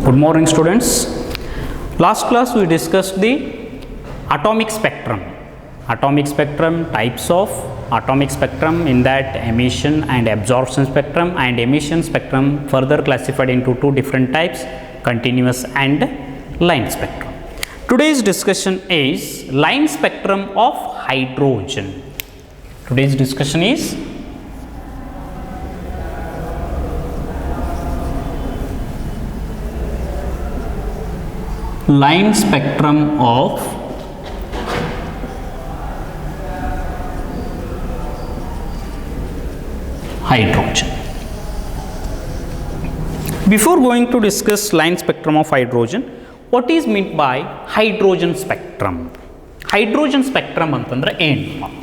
Good morning, students. Last class we discussed the atomic spectrum. Atomic spectrum, types of atomic spectrum, in that emission and absorption spectrum, and emission spectrum further classified into two different types, continuous and line spectrum. Today's discussion is line spectrum of hydrogen. Today's discussion is line spectrum of hydrogen. Before going to discuss line spectrum of hydrogen, what is meant by hydrogen spectrum? Hydrogen spectrum ಅಂತಂದ್ರೆ ಏನು?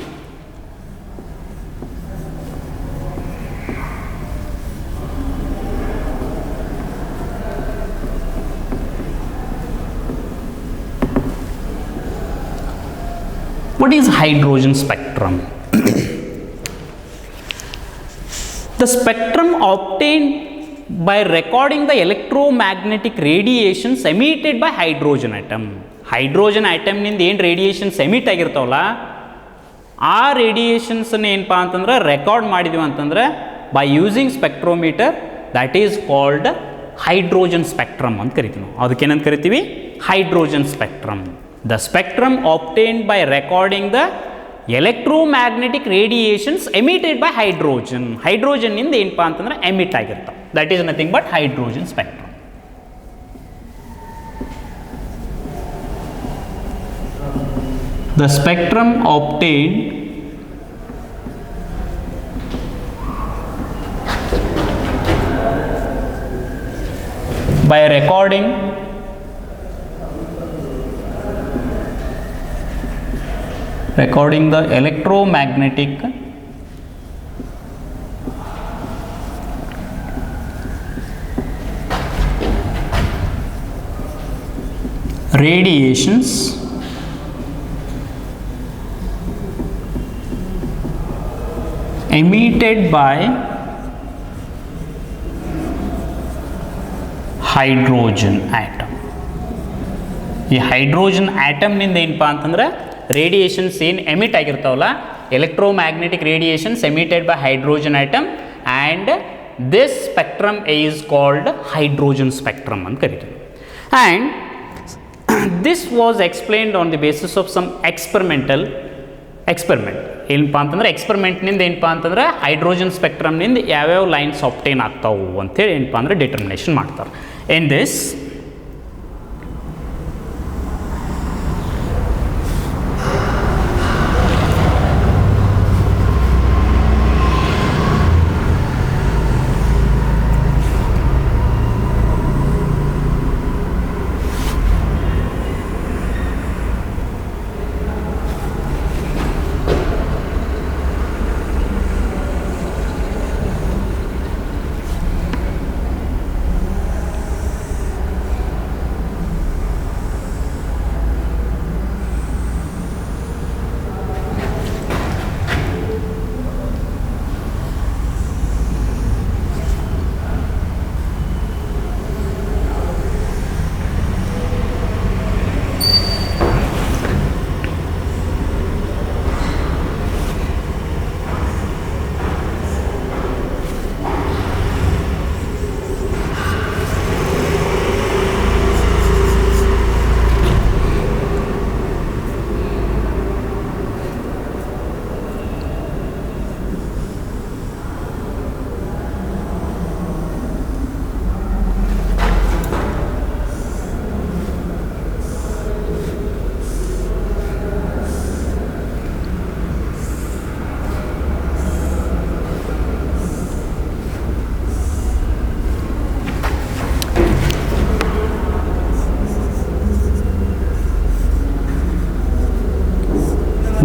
What is hydrogen spectrum? The spectrum obtained by recording the electromagnetic radiations emitted by hydrogen atom. Hydrogen atom ನಿಂದ ಏನು radiations emit ಆಗಿರ್ತಾವಲ್ಲ, ಆ ರೇಡಿಯೇಷನ್ಸನ್ನು ಏನಪ್ಪ ಅಂತಂದ್ರೆ record ಮಾಡಿದ್ವಿ ಅಂತಂದ್ರೆ by using spectrometer, that is called hydrogen spectrum ಅಂತ ಕರಿತೀವಿ ನಾವು. ಅದಕ್ಕೇನಂತ ಕರಿತೀವಿ? Hydrogen spectrum. The spectrum obtained by recording the electromagnetic radiations emitted by hydrogen. Hydrogen ನಿಂದ ಏನಪ್ಪ ಅಂತಂದ್ರೆ emit ಆಗಿರ್ತಾವೆ. That is nothing but hydrogen spectrum. The spectrum obtained by recording the electromagnetic radiations emitted by hydrogen atom. ಈ hydrogen atom ನಿಂದ ಏನಪ್ಪಾ ಅಂತಂದ್ರೆ radiations ಏನು emit ಆಗಿರ್ತಾವಲ್ಲ, electromagnetic radiations emitted by hydrogen atom, and this spectrum is called hydrogen spectrum ಅಂತ ಕರಿತೀವಿ. And this was explained on the basis of some experiment. ಏನಪ್ಪ ಅಂತಂದ್ರೆ ಎಕ್ಸ್ಪೆರಿಮೆಂಟ್ನಿಂದ ಏನಪ್ಪ ಅಂತಂದ್ರೆ ಹೈಡ್ರೋಜನ್ ಸ್ಪೆಕ್ಟ್ರಮ್ನಿಂದ ಯಾವ್ಯಾವ ಲೈನ್ಸ್ ಆಪ್ಟೇನ್ ಆಗ್ತಾವು ಅಂತೇಳಿ ಏನಪ್ಪ ಅಂದ್ರೆ ಡಿಟರ್ಮಿನೇಷನ್ ಮಾಡ್ತಾರೆ. In this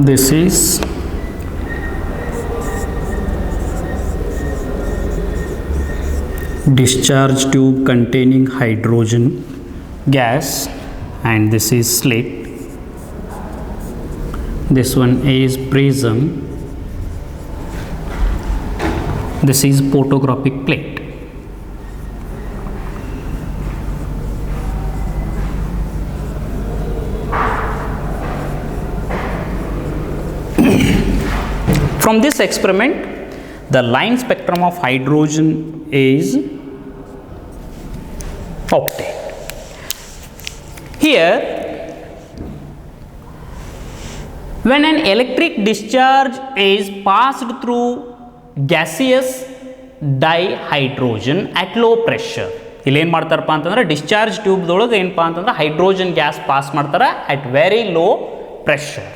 this is discharge tube containing hydrogen gas, and this is slit. This one is prism. This is photographic plate. From this experiment, the line spectrum of hydrogen is obtained. Here, when an electric discharge is passed through gaseous dihydrogen at low pressure, ಇಲ್ಲಿ ಏನು ಮಾಡ್ತಾರಪ್ಪ ಅಂತಂದ್ರೆ discharge ಟ್ಯೂಬ್ದೊಳಗೆ ಏನಪ್ಪ ಅಂತಂದ್ರೆ hydrogen gas pass ಮಾಡ್ತಾರೆ at very low pressure.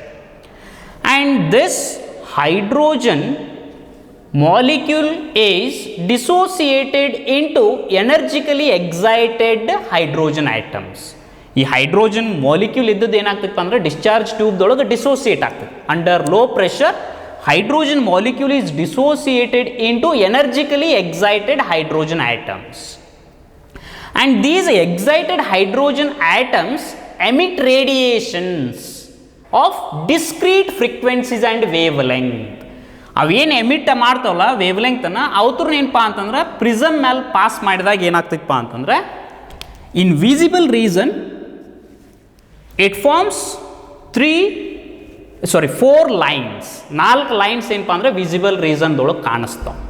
And this hydrogen molecule is dissociated into energetically excited hydrogen atoms. ಈ hydrogen molecule ಇದ್ದದ್ದು ಏನಾಗ್ತೈತೆ ಅಂದರೆ ಡಿಸ್ಚಾರ್ಜ್ ಟ್ಯೂಬ್ದೊಳಗೆ ಡಿಸೋಸಿಯೇಟ್ ಆಗ್ತದೆ. Under low pressure hydrogen molecule is dissociated into energetically excited hydrogen atoms. And these excited hydrogen atoms emit radiations of discrete frequencies and wavelength. ಅವೇನು emit ಮಾಡ್ತಾವಲ್ಲ ವೇವ್ ಲೆಂಗ್ತನ್ನು ಅವತ್ರನ್ನ ಏನಪ್ಪ ಅಂತಂದ್ರೆ ಪ್ರಿಸಮ್ ಮೇಲೆ ಪಾಸ್ ಮಾಡಿದಾಗ ಏನಾಗ್ತೈತಪ್ಪ ಅಂತಂದ್ರೆ in visible region it forms 4 lines, 4 lines ಏನಪ್ಪ ಅಂದರೆ ವಿಸಿಬಲ್ ರೀಸನ್ದೊಳಗೆ ಕಾಣಿಸ್ತಾವೆ.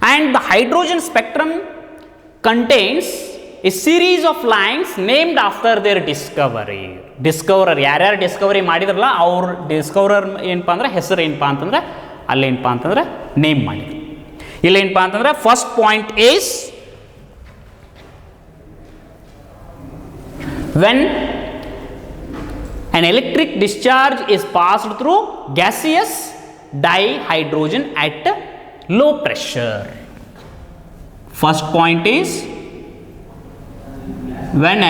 And the hydrogen spectrum contains a series of lines named after their discoverer ಯಾರ್ಯಾರು ಡಿಸ್ಕವರಿ ಮಾಡಿದ್ರಲ್ಲ ಅವ್ರ ಡಿಸ್ಕವರರ್ ಏನಪ್ಪ ಅಂದ್ರೆ ಹೆಸರು ಏನಪ್ಪ ಅಂತಂದ್ರೆ ಅಲ್ಲೇನಪ್ಪ ಅಂತಂದ್ರೆ ನೇಮ್ ಮಾಡಿದ್ರು. ಇಲ್ಲೇನಪ್ಪ ಅಂತಂದ್ರೆ first point is when an electric discharge is passed through gaseous dihydrogen at low pressure. First point is when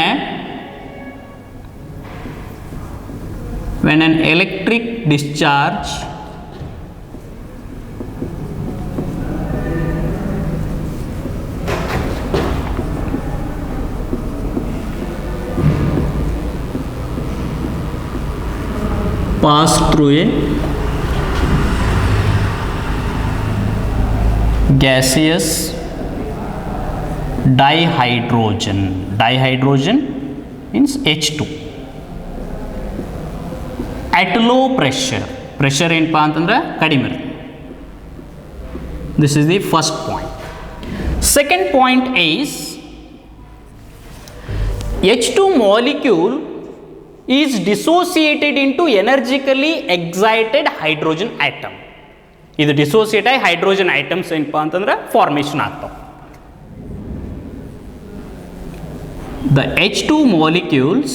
an electric discharge pass through a gaseous dihydrogen means H2 at low pressure ಏನಪ್ಪ ಅಂತಂದ್ರೆ ಕಡಿಮೆ ಇರುತ್ತೆ. This is the first point. Second point is H2 molecule is dissociated into energetically excited hydrogen atom. ಇದು dissociate ಆಗಿ hydrogen atoms ಏನಪ್ಪ ಅಂತಂದ್ರೆ formation ಆಗ್ತಾವೆ. The H2 molecules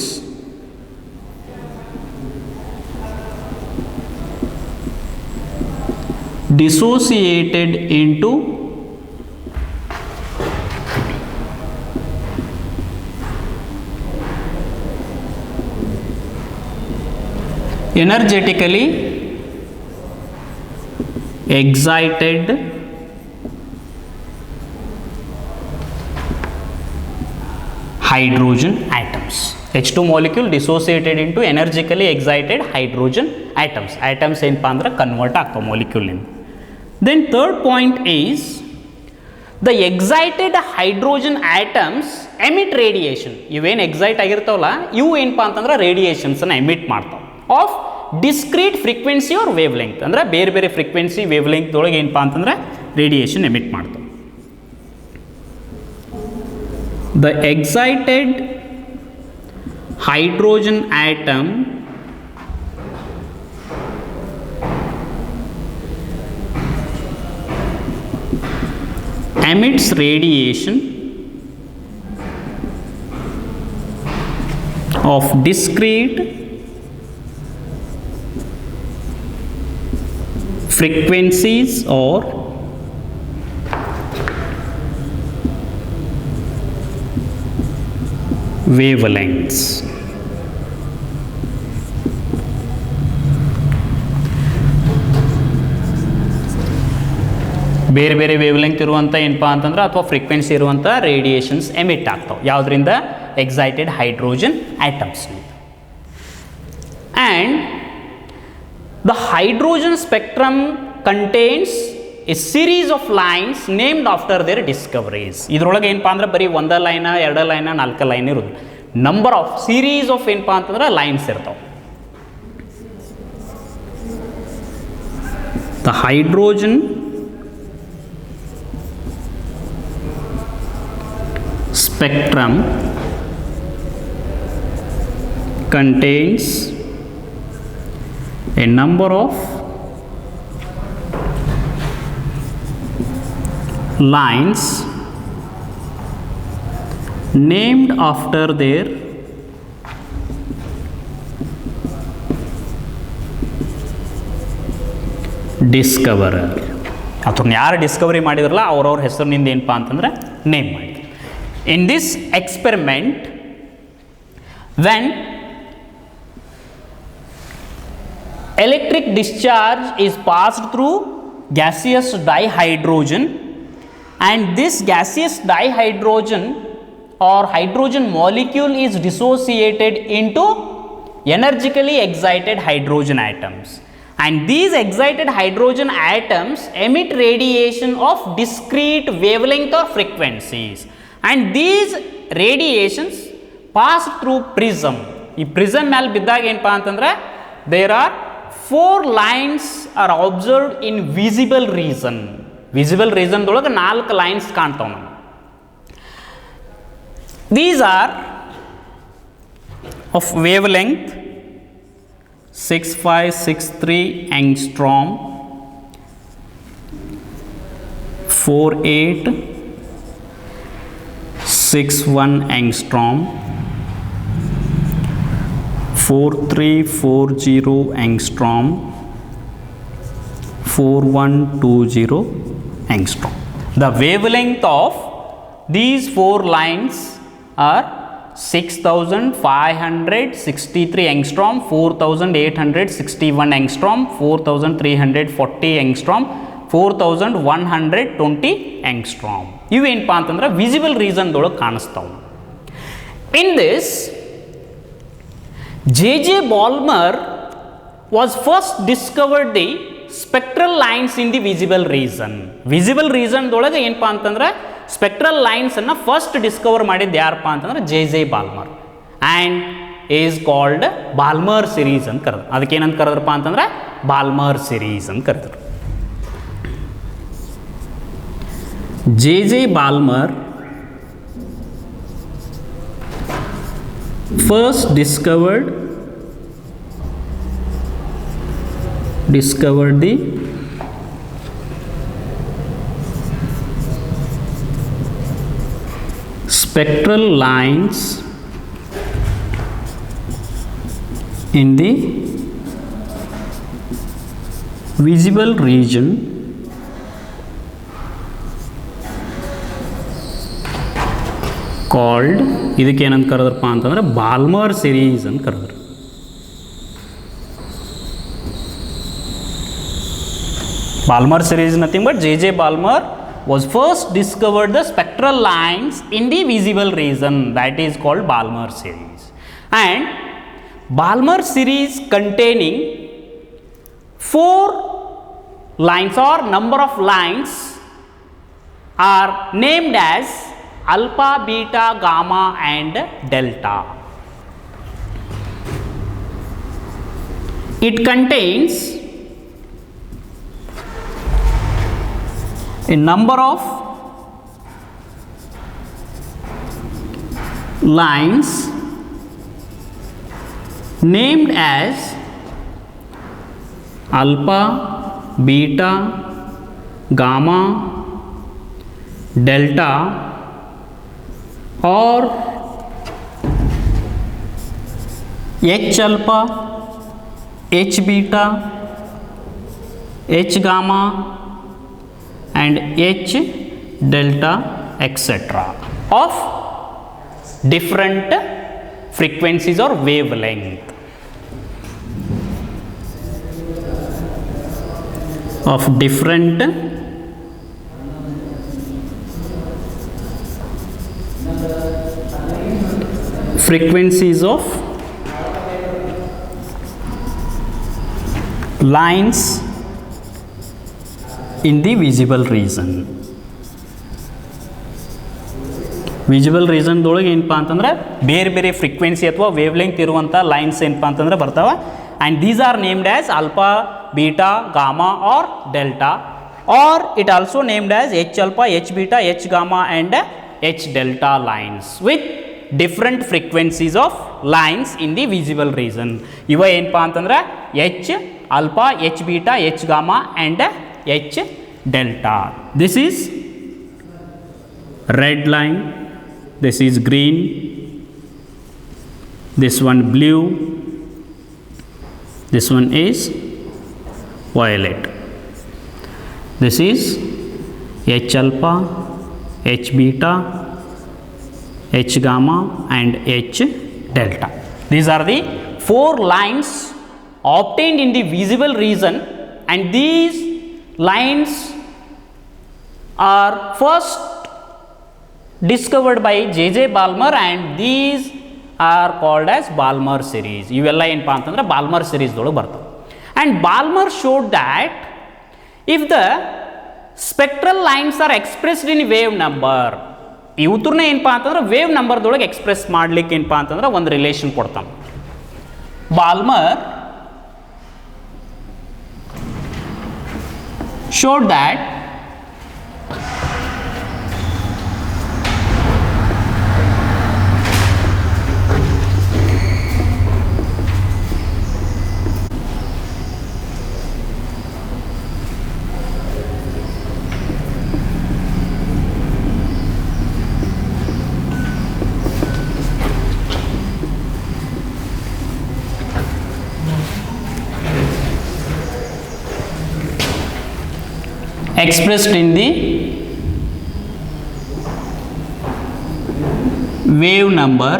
dissociated into energetically excited hydrogen atoms. H2 molecule dissociated into energetically excited hydrogen atoms. Atoms ಏನಪ್ಪ ಅಂದ್ರೆ convert ಆಗ್ತಾವೆ molecule ನಿಂದ. Then third point is the excited hydrogen atoms emit radiation. ಇವೇನು excite ಆಗಿರ್ತಾವಲ್ಲ ಇವು ಏನಪ್ಪ ಅಂತಂದ್ರೆ ರೇಡಿಯೇಷನ್ಸನ್ನು ಎಮಿಟ್ ಮಾಡ್ತಾವೆ of discrete frequency or wavelength. ಅಂದರೆ ಬೇರೆ ಬೇರೆ ಫ್ರೀಕ್ವೆನ್ಸಿ ವೇವ್ ಲೆಂತ್ ಒಳಗೆ ಏನಪ್ಪ ಅಂತಂದ್ರೆ ರೇಡಿಯೇಷನ್ ಎಮಿಟ್ ಮಾಡ್ತಾವೆ. The excited hydrogen atom emits radiation of discrete frequencies or wavelengths. ಬೇರೆ ಬೇರೆ ವೇವ್ ಲೆಂತ್ ಇರುವಂಥ ಏನಪ್ಪ ಅಂತಂದ್ರೆ ಅಥವಾ ಫ್ರೀಕ್ವೆನ್ಸಿ ಇರುವಂಥ ರೇಡಿಯೇಷನ್ಸ್ ಎಮಿಟ್ ಆಗ್ತಾವೆ ಯಾವುದರಿಂದ excited hydrogen atoms. And the hydrogen spectrum contains a series of lines named after their discoveries. ಇದರೊಳಗೆ ಏನಪ್ಪ ಅಂದ್ರೆ ಬರೀ 1 ಲೈನ 2 ಲೈನ 4 ಲೈನ್ ಇರೋದು, ನಂಬರ್ ಆಫ್ ಸೀರೀಸ್ ಆಫ್ ಏನಪ್ಪ ಅಂತಂದ್ರೆ ಲೈನ್ಸ್ ಇರ್ತಾವೆ. the hydrogen spectrum contains a number of lines named after their discoverer. ಅದನ್ನ ಯಾರು ಡಿಸ್ಕವರಿ ಮಾಡಿದ್ರಲ್ಲ ಅವ್ರವ್ರ ಹೆಸರಿನಿಂದ ಏನಪ್ಪ ಅಂತಂದ್ರೆ ನೇಮ್ ಮಾಡಿ. In this experiment, when electric discharge is passed through gaseous dihydrogen, and this gaseous dihydrogen or hydrogen molecule is dissociated into energically excited hydrogen atoms, and these excited hydrogen atoms emit radiation of discrete wavelength or frequencies, and these radiations pass through prism. ಈ prism ಮೇಲೆ ಬಿದ್ದಾಗ ಏನಪ್ಪ ಅಂತಂದ್ರೆ there are 4 lines are observed in visible region. visible region ದೊಳಗೆ 4 lines ಕಾಣ್ತಾವ ನಮಗೆ. These are of wavelength 6563 angstrom, 4861 angstrom, 4340 angstrom, 4120 angstrom. The wavelength of these 4 lines are 6563 angstrom, 4861 angstrom, 4340 angstrom, 4120 angstrom. ಇವೇನಪ್ಪ ಅಂತಂದ್ರೆ visible reason ದೊಳಗೆ ಕಾಣಿಸ್ತಾವೆ. In this, J.J. Balmer was first discovered the spectral lines in the visible region. visible region ದೊಳಗೆ ಏನಪ್ಪ ಅಂತಂದ್ರೆ spectral lines ಅನ್ನು first discover ಮಾಡಿದ್ದು ಯಾರಪ್ಪ ಅಂತಂದ್ರೆ J.J. Balmer and is called Balmer series ಅಂತ ಕರೆದ್ರು. ಅದಕ್ಕೆ ಏನಂತ ಕರೆದ್ರಪ್ಪ ಅಂತಂದ್ರೆ ಬಾಲ್ಮರ್ ಸಿರೀಸ್ ಅಂತ ಕರೆದ್ರು. J.J. Balmer first discovered the spectral lines in the visible region called, ಇದಕ್ಕೆ ಏನಂತ ಕರೆದ್ರಪ್ಪ ಅಂತಂದ್ರೆ ಬಾಲ್ಮರ್ ಸಿರೀಸ್ ಅಂತ ಕರೆದ್ರು. Balmer series is nothing but J.J. Balmer was first discovered the spectral lines in the visible region, that is called Balmer series. And Balmer series containing 4 lines or number of lines are named as alpha, beta, gamma and delta. It contains a number of lines named as alpha, beta, gamma, delta or H alpha, H beta, H gamma and H delta etc. of different frequencies or wavelength. Of different frequencies of lines in the visible region. Visible ರೀಸನ್ದೊಳಗೆ ಏನಪ್ಪ ಅಂತಂದ್ರೆ ಬೇರೆ ಬೇರೆ frequency ಅಥವಾ wave length ಇರುವಂಥ lines ಏನಪ್ಪ ಅಂತಂದ್ರೆ ಬರ್ತಾವೆ. And these are named as alpha, beta, gamma or delta, or it also named as H alpha, H beta, H gamma and H delta lines with different frequencies of lines in the visible region. ಇವ ಏನಪ್ಪಾ ಅಂತಂದ್ರೆ H alpha, H beta, H gamma and H delta. This is red line, this is green, this one blue, this one is violet. This is H alpha, H beta, H gamma and H delta. These are the 4 lines obtained in the visible region, and these lines are first discovered by J.J. Balmer, and these are called as Balmer series. ಇವೆಲ್ಲ ಏನಪ್ಪಾ ಅಂತಂದ್ರೆ ಬಾಲ್ಮರ್ series ದೊಳಗೆ ಬರ್ತವೆ. And Balmer showed that if the spectral lines are expressed in wave number, ಈ ಉತ್ತರನ ಏನಪ್ಪಾ ಅಂತಂದ್ರೆ wave ನಂಬರ್ದೊಳಗೆ express ಮಾಡ್ಲಿಕ್ಕೆ ಏನಪ್ಪಾ ಅಂತಂದ್ರೆ ಒಂದು ರಿಲೇಷನ್ ಕೊಡ್ತಾನೆ. ಬಾಲ್ಮರ್ showed that expressed in the wave number,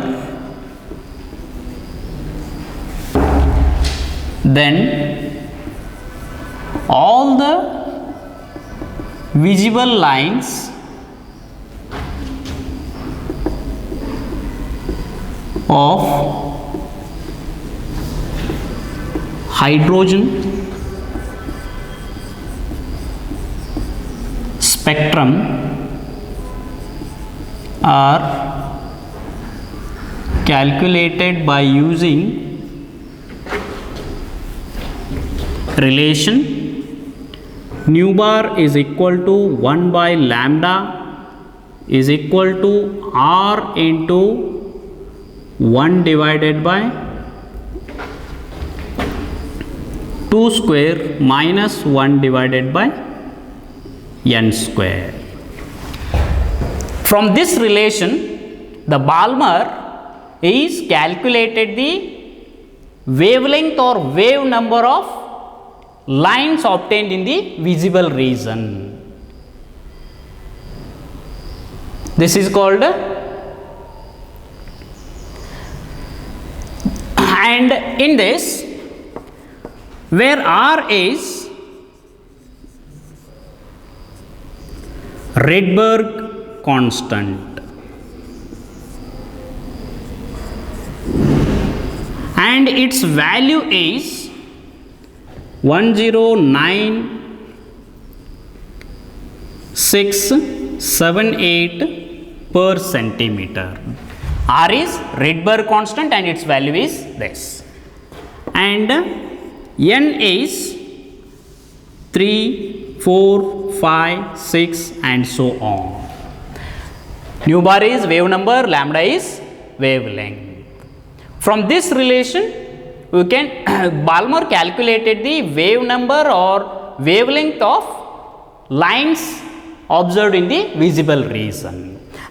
then all the visible lines of hydrogen spectrum are calculated by using relation nu bar is equal to 1 by lambda is equal to r into 1 divided by 2 square minus 1 divided by n square. From this relation, the Balmer is calculated the wavelength or wave number of lines obtained in the visible region. This is called, and in this, where R is Rydberg constant and its value is 109,678 per centimeter. R is Rydberg constant and its value is this, and N is 3, 4, 5, 6 and so on. Nu bar is wave number, lambda is wavelength. From this relation, we can Balmer calculated the wave number or wavelength of lines observed in the visible region,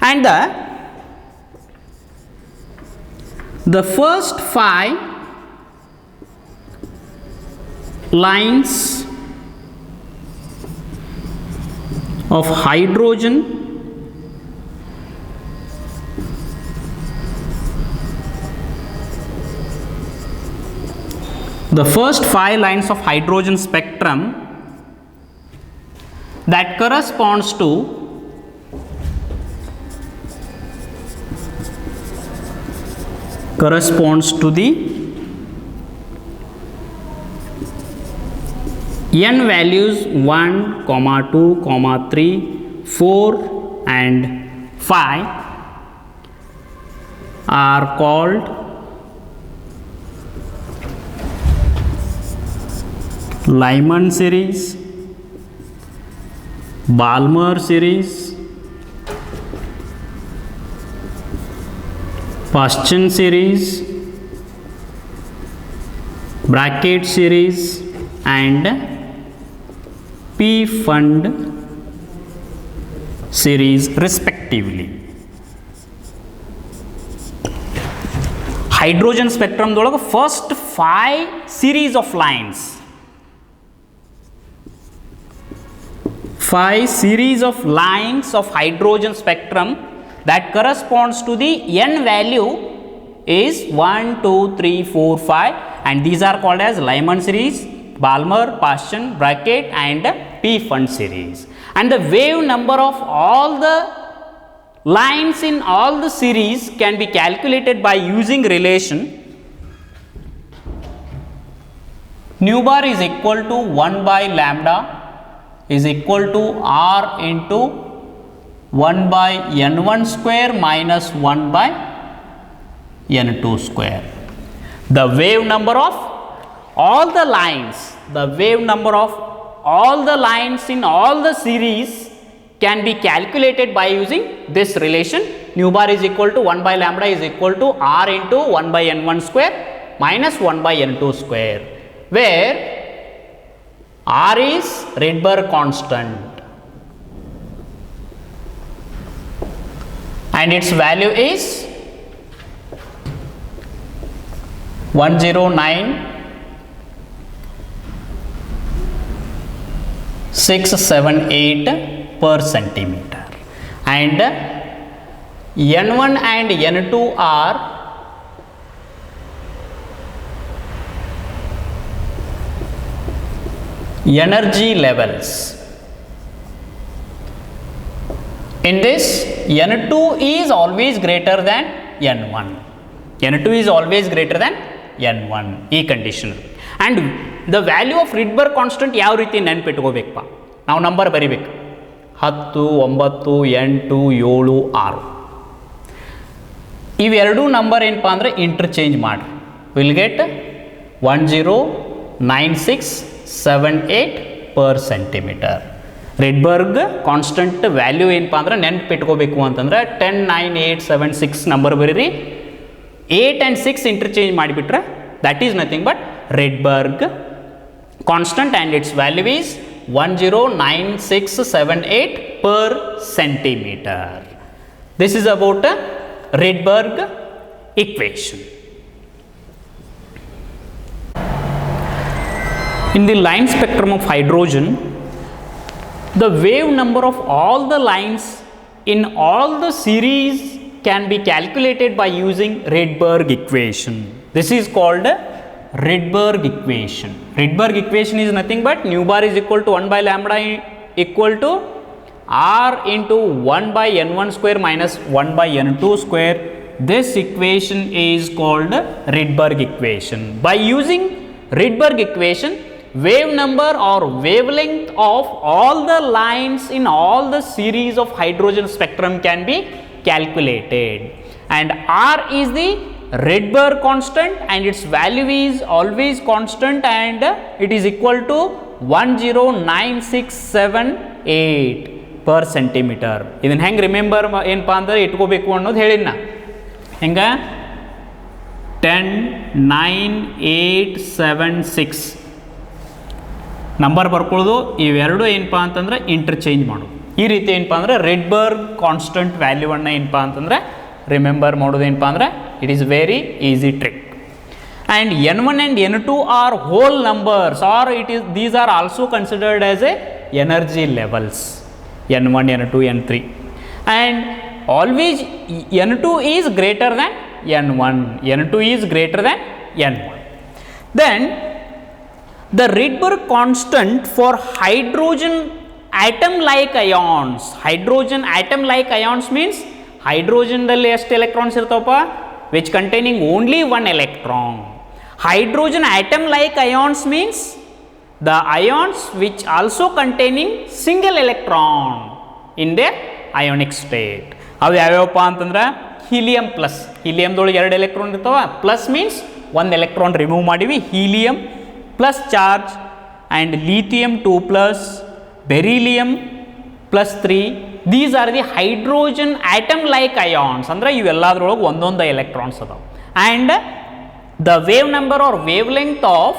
and the first 5 lines of hydrogen spectrum that corresponds to the n values 1, 2, 3, 4 and 5 are called Lyman series, Balmer series, Paschen series, Brackett series and P fund series respectively. Hydrogen spectrum dolaga first 5 series of lines, 5 series of lines of hydrogen spectrum that corresponds to the n value is 1, 2, 3, 4, 5 and these are called as Lyman series, Balmer, Paschen, Brackett and P fund series. And the wave number of all the lines in all the series can be calculated by using relation nu bar is equal to 1 by lambda is equal to r into 1 by n1 square minus 1 by n2 square. The wave number of all the lines, the wave number of all the lines in all the series can be calculated by using this relation. Nu bar is equal to 1 by lambda is equal to r into 1 by n1 square minus 1 by n2 square, where r is Rydberg constant and its value is 109,678 per centimeter and n1 and n2 are energy levels. In this, n2 is always greater than n1. n2 is always greater than n1 ಈ condition. And the value of Rydberg constant ಯಾವ ರೀತಿ ನೆನ್ಪಿಟ್ಕೋಬೇಕಪ್ಪ, ನಾವು number ಬರಿಬೇಕು 10, 9, 8, 7, 6 ಇವೆರಡೂ number ಏನಪ್ಪ ಅಂದರೆ interchange ಮಾಡಿರಿ. Will get 109678 per centimetre. Rydberg constant value ಏನಪ್ಪ ಅಂದ್ರೆ ನೆನ್ಪಿಟ್ಕೋಬೇಕು ಅಂತಂದ್ರೆ 109876 ನಂಬರ್ ಬರೀರಿ. 8 and 6 ಇಂಟರ್ಚೇಂಜ್ ಮಾಡಿಬಿಟ್ರೆ that is nothing but Rydberg constant and its value is 109678 per centimeter. This is about a Rydberg equation. In the line spectrum of hydrogen, the wave number of all the lines in all the series can be calculated by using Rydberg equation. This is called a Rydberg equation. Rydberg equation is nothing but nu bar is equal to 1 by lambda equal to r into 1 by n1 square minus 1 by n2 square. This equation is called Rydberg equation. By using Rydberg equation, wave number or wavelength of all the lines in all the series of hydrogen spectrum can be calculated, and r is the Rydberg constant and its value is always constant and it is equal to 109,678 per centimeter. ಇದನ್ನು ಹೆಂಗೆ remember ಏನಪ್ಪ ಅಂದ್ರೆ ಇಟ್ಕೋಬೇಕು ಅನ್ನೋದು ಹೇಳಿನ ಹೆಂಗ 109,876 number ಬರ್ಕೊಳ್ಳೋದು. ಇವೆರಡು ಏನಪ್ಪ ಅಂತಂದ್ರೆ ಇಂಟರ್ಚೇಂಜ್ ಮಾಡೋದು. ಈ ರೀತಿ ಏನಪ್ಪ ಅಂದ್ರೆ Rydberg ಕಾನ್ಸ್ಟೆಂಟ್ ವ್ಯಾಲ್ಯೂವನ್ನು ಏನಪ್ಪ ಅಂತಂದ್ರೆ ರಿಮೆಂಬರ್ ಮಾಡೋದು ಏನಪ್ಪ ಅಂದ್ರೆ it is very easy trick. And n1 and n2 are whole numbers, or it is these are also considered as a energy levels, n1, n2, n3, and always n2 is greater than n1, n2 is greater than n1. Then the Rydberg constant for hydrogen atom like ions, hydrogen atom like ions means hydrogen dalli ಎಷ್ಟು electrons ಇರ್ತಾವಪ್ಪ, which containing only one electron. Hydrogen atom like ions means the ions which also containing single electron in their ionic state. ಅವು ಯಾವ್ಯಾವಪ್ಪ ಅಂತಂದ್ರೆ helium plus, ಹೀಲಿಯಂದೊಳಗೆ 2 electron ಇರ್ತಾವ, plus means 1 electron remove ಮಾಡಿವಿ, helium plus charge and lithium 2 plus, beryllium plus 3. These are the hydrogen atom like ions. Andre ivelladrolage ondondu electrons adav. And the wave number or wavelength of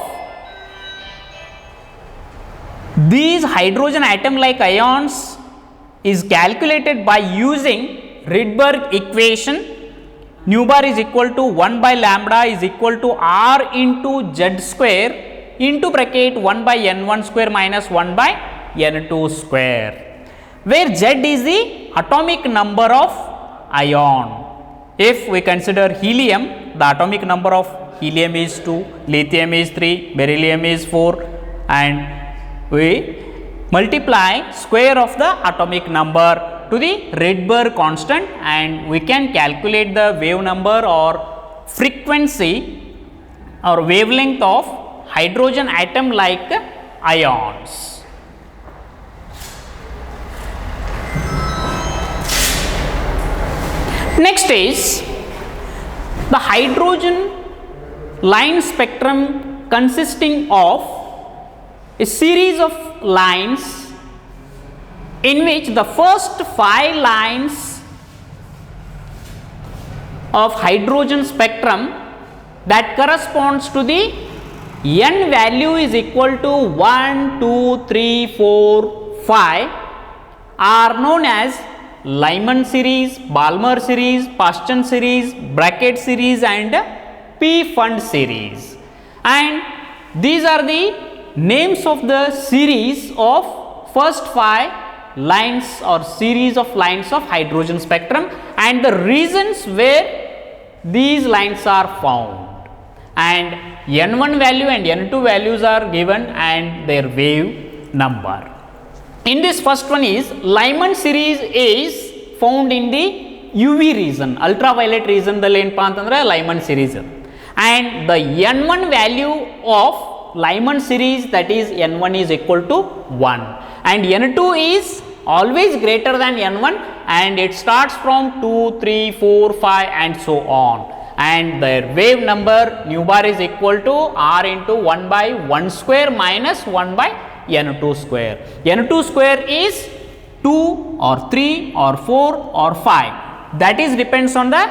these hydrogen atom like ions is calculated by using Rydberg equation. Nu bar is equal to 1 by lambda is equal to r into z square into bracket 1 by n1 square minus 1 by n2 square, where z is the atomic number of ion. If we consider helium, the atomic number of helium is 2, lithium is 3, beryllium is 4, and we multiply square of the atomic number to the Rydberg constant, and we can calculate the wave number or frequency or wavelength of hydrogen atom like ions. Next is the hydrogen line spectrum consisting of a series of lines in which the first 5 lines of hydrogen spectrum that corresponds to the n value is equal to 1, 2, 3, 4, 5 are known as Lyman series, Balmer series, Paschen series, Brackett series and P-Fund series, and these are the names of the series of first 5 lines or series of lines of hydrogen spectrum and the regions where these lines are found, and n1 value and n2 values are given and their wave number. In this first one is Lyman series is found in the UV region, ultraviolet region dalli enpa antandre Lyman series, and the n1 value of Lyman series, that is n1 is equal to 1 and n2 is always greater than n1 and it starts from 2, 3, 4, 5 and so on, and their wave number nu bar is equal to r into 1 by 1 square minus 1 by n2 square. n2 square is 2 or 3 or 4 or 5, that is depends on the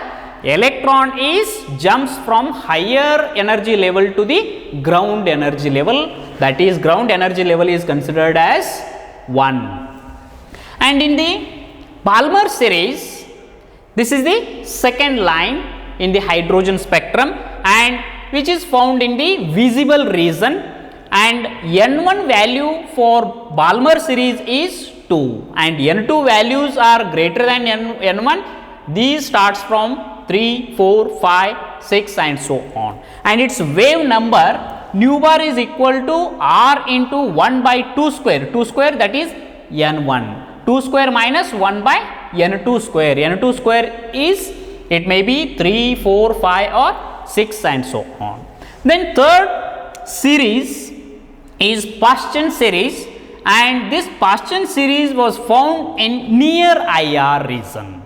electron is jumps from higher energy level to the ground energy level, that is ground energy level is considered as 1. And in the Balmer series, this is the second line in the hydrogen spectrum and which is found in the visible region, and n1 value for Balmer series is 2 and n2 values are greater than n1. These starts from 3, 4, 5, 6 and so on, and its wave number nu bar is equal to r into 1 by 2 square, 2 square that is n1, 2 square minus 1 by n2 square, n2 square is it may be 3, 4, 5 or 6 and so on. Then third series is Paschen series, and this Paschen series was found in near IR region,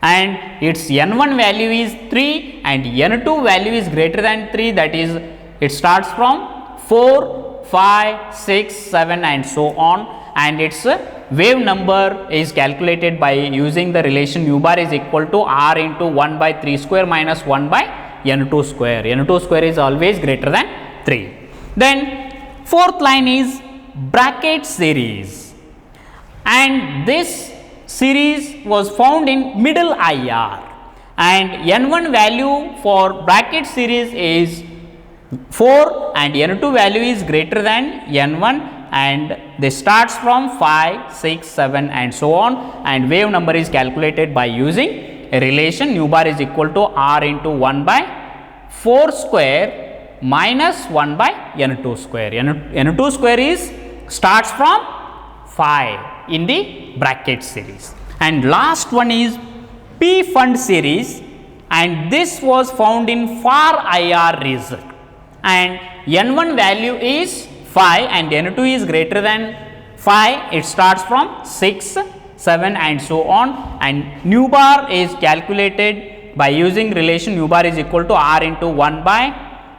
and its n1 value is 3 and n2 value is greater than 3, that is it starts from 4, 5, 6, 7 and so on, and its wave number is calculated by using the relation nu bar is equal to r into 1 by 3 square minus 1 by n2 square, n2 square is always greater than 3. Then fourth line is Brackett series, and this series was found in middle IR, and n1 value for Brackett series is 4 and n2 value is greater than n1, and they starts from 5, 6, 7 and so on, and wave number is calculated by using a relation nu bar is equal to r into 1 by 4 square minus 1 by n2 square. n2 square is starts from 5 in the Brackett series. And last one is P-Fund series, and this was found in far IR region, and n1 value is 5 and n2 is greater than 5, it starts from 6, 7 and so on, and nu bar is calculated by using relation nu bar is equal to r into 1 by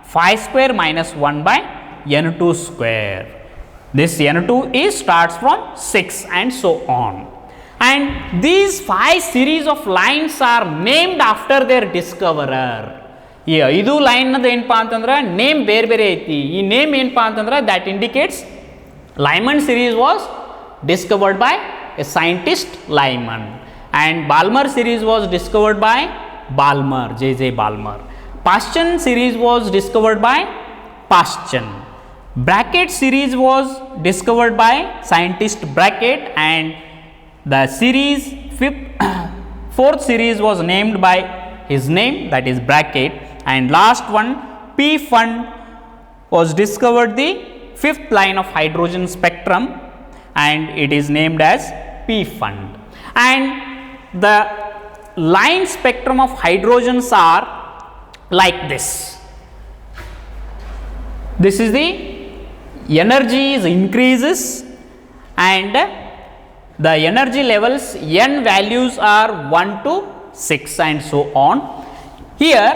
5 square minus 1 by n2 square. This N2 is starts from 6 and so on. And these 5 series of lines are named after their discoverer. ಈ 5 ಲೈನ್ನದು ಏನಪ್ಪ ಅಂತಂದ್ರೆ name ಬೇರೆ ಬೇರೆ ಐತಿ. ಈ name ಏನಪ್ಪ ಅಂತಂದ್ರೆ that indicates Lyman series was discovered by a scientist Lyman, and Balmer series was discovered by Balmer, J.J. Balmer. Paschen series was discovered by Paschen. Brackett series was discovered by scientist Brackett, and the series fourth series was named by his name, that is Brackett, and last one P Fund was discovered the 5th line of hydrogen spectrum, and it is named as P Fund. And the line spectrum of hydrogens are like this. This is the energy is increases, and the energy levels n values are 1 to 6 and so on. Here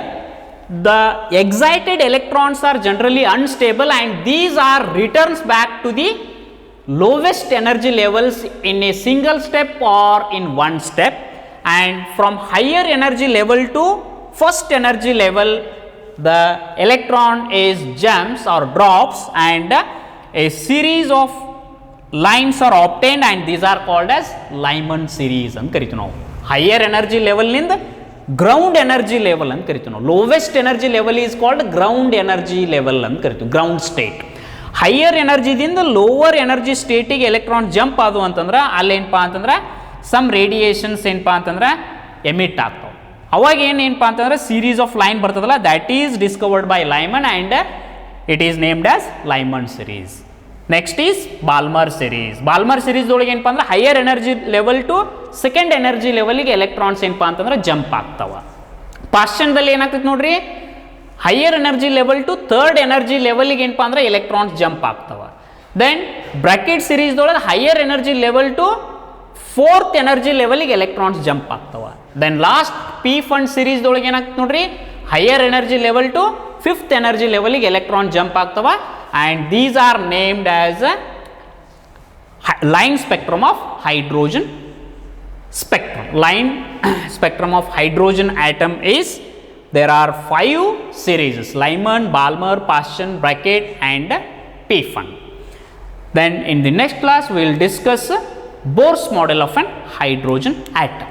the excited electrons are generally unstable, and these are returns back to the lowest energy levels in a single step or in one step, and from higher energy level to first energy level the electron is jumps or drops, and a series of lines are obtained, and these are called as Lyman series ಅಂತ ಕರಿತೀವಿ ನಾವು. Higher energy ಲೆವೆಲ್ನಿಂದ ground energy level ಅಂತ ಕರಿತೀವಿ ನಾವು. Lowest energy level is called ground energy level ಅಂತ ಕರಿತೀವಿ, ground state. Higher ಎನರ್ಜಿದಿಂದ ಲೋವರ್ ಎನರ್ಜಿ ಸ್ಟೇಟಿಗೆ ಎಲೆಕ್ಟ್ರಾನ್ ಜಂಪ್ ಆದವು ಅಂತಂದ್ರೆ ಅಲ್ಲೇನಪ್ಪ ಅಂತಂದ್ರೆ ಸಮ್ ರೇಡಿಯೇಷನ್ಸ್ ಏನಪ್ಪ ಅಂತಂದ್ರೆ ಎಮಿಟ್ ಆಗ್ತಾವೆ. ಅವಾಗ ಏನಪ್ಪ ಅಂತಂದ್ರೆ ಸೀರೀಸ್ ಆಫ್ ಲೈನ್ ಬರ್ತದಲ್ಲ, that is discovered by Lyman, and it is named as Lyman series. Next is Balmer series. Balmer series ಒಳಗೆ ಏನಪ್ಪ ಅಂದ್ರೆ higher energy level to second energy ಲೆವೆಲ್ಗೆ ಎಲೆಕ್ಟ್ರಾನ್ಸ್ ಏನಪ್ಪ ಅಂತಂದ್ರೆ ಜಂಪ್ ಆಗ್ತಾವ. ಪಾಶ್ಚನ್ದಲ್ಲಿ ಏನಾಗ್ತೈತೆ ನೋಡ್ರಿ, higher energy level to third energy ಲೆವೆಲ್ಗೆ ಏನಪ್ಪ ಅಂದ್ರೆ ಎಲೆಕ್ಟ್ರಾನ್ಸ್ ಜಂಪ್ ಆಗ್ತಾವ. ದೆನ್ ಬ್ರಾಕೆಟ್ ಸಿರೀಸ್ದೊಳಗೆ higher energy level to fourth energy ಲೆವೆಲ್ಗೆ ಎಲೆಕ್ಟ್ರಾನ್ಸ್ ಜಂಪ್ ಆಗ್ತಾವ. ದೆನ್ ಲಾಸ್ಟ್ ಪಿ ಫಂಡ್ ಸಿರೀಸ್ದೊಳಗೆ ಏನಾಗ್ತದೆ ನೋಡ್ರಿ, higher energy level to fifth energy ಲೆವೆಲ್ಗೆ ಎಲೆಕ್ಟ್ರಾನ್ ಜಂಪ್ ಆಗ್ತಾವ, and these are named as a line spectrum of hydrogen spectrum. Line spectrum of hydrogen atom is, there are 5 series: Lyman, Balmer, Paschen, Brackett, and P Fund. Then in the next class we will discuss Bohr's model of an hydrogen atom.